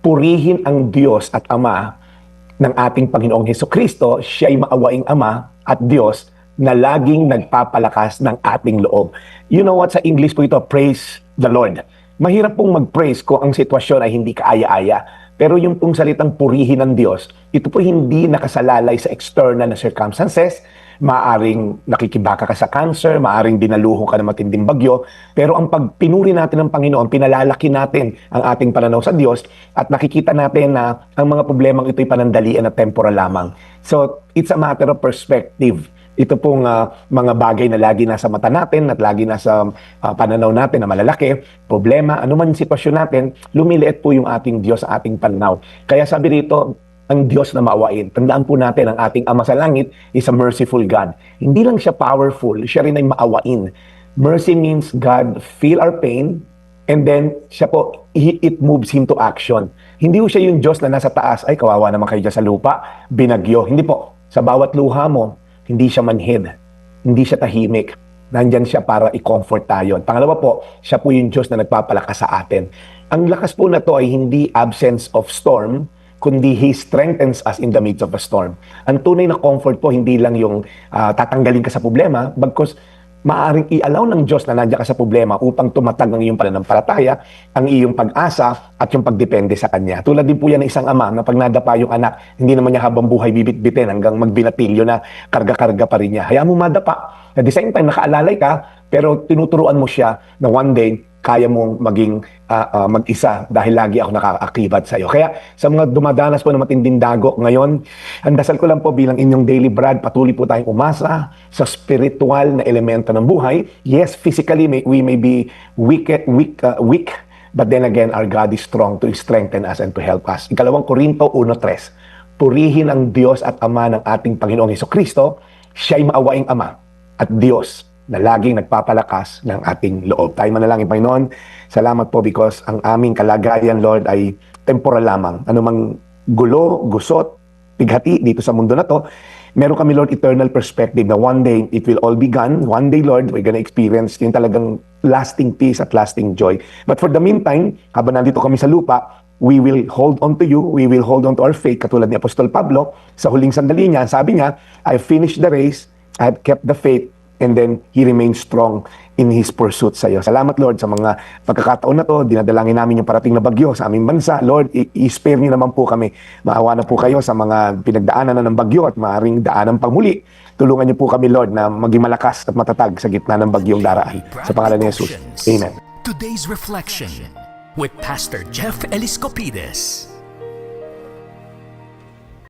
purihin ang Diyos at Ama ng ating Panginoong Hesukristo. Siya ay maawaing Ama at Diyos na laging nagpapalakas ng ating loob. You know what, sa English po ito, praise the Lord. Mahirap pong mag-praise kung ang sitwasyon ay hindi kaaya-aya. Pero yung pong salitang purihin ng Diyos, ito po hindi nakasalalay sa external na circumstances. Maaring nakikibaka ka sa cancer, maaring dinaluho ka ng matinding bagyo. Pero ang pagpinuri natin ng Panginoon, pinalalaki natin ang ating pananaw sa Diyos at nakikita natin na ang mga problemang ito'y panandalian at temporal lamang. So, it's a matter of perspective. Ito pong mga bagay na lagi nasa mata natin at lagi nasa pananaw natin na malalaki, problema, anuman yung sitwasyon natin, lumiliit po yung ating Diyos sa ating pananaw. Kaya sabi rito, ang Diyos na maawain. Tandaan po natin, ang ating Ama sa Langit is a merciful God. Hindi lang siya powerful, siya rin ay maawain. Mercy means God feel our pain, and then siya po, it moves him to action. Hindi po siya yung Diyos na nasa taas, ay kawawa naman kayo dyan sa lupa, binagyo. Hindi po. Sa bawat luha mo, hindi siya manhid, hindi siya tahimik. Nandyan siya para i-comfort tayo. Pangalawa po, siya po yung Diyos na nagpapalakas sa atin. Ang lakas po na to ay hindi absence of storm, kundi He strengthens us in the midst of a storm. Ang tunay na comfort po, hindi lang yung tatanggalin ka sa problema, bagkus maaring i-allow ng Diyos na nandiyan ka sa problema upang tumatag ang iyong pananampalataya, ang iyong pag-asa, at yung pagdepende sa Kanya. Tulad din po yan ng isang ama na pag nadapa yung anak, hindi naman niya habang buhay bibit-bitin hanggang magbinatilyo na karga-karga pa rin niya. Hayaan mo madapa. At the same time, nakaalalay ka, pero tinuturuan mo siya na one day, kaya mong maging mag-isa dahil lagi ako nakaakibat sa iyo. Kaya sa mga dumadanas po ng matinding dago ngayon, ang dasal ko lang po bilang inyong daily bread, patuloy po tayong umasa sa spiritual na elemento ng buhay. Yes, physically we may be weak, but then again, our God is strong to strengthen us and to help us. Ikalawang Korinto 1:3, purihin ang Diyos at Ama ng ating Panginoong Hesukristo. Siya'y maawaing Ama at Diyos na laging nagpapalakas ng ating loob. Tayo manalangin, Panginoon. Salamat po because ang aming kalagayan, Lord, ay temporal lamang. Anumang gulo, gusot, pighati dito sa mundo na to, meron kami, Lord, eternal perspective na one day it will all be gone. One day, Lord, we're gonna experience yung talagang lasting peace at lasting joy. But for the meantime, habang nandito kami sa lupa, we will hold on to you, we will hold on to our faith, katulad ni Apostol Pablo. Sa huling sandali niya, sabi niya, I finished the race, I have kept the faith, and then He remains strong in His pursuit sa iyo. Salamat, Lord, sa mga pagkakataon na to. Dinadalangin namin yung parating na bagyo sa aming bansa. Lord, i-spare niyo naman po kami. Maawa na po kayo sa mga pinagdaanan na ng bagyo at maaaring daanan pang muli. Tulungan niyo po kami, Lord, na maging malakas at matatag sa gitna ng bagyong daraan. Sa pangalan ni Jesus. Amen. Today's Reflection with Pastor Jeff Eliscopides.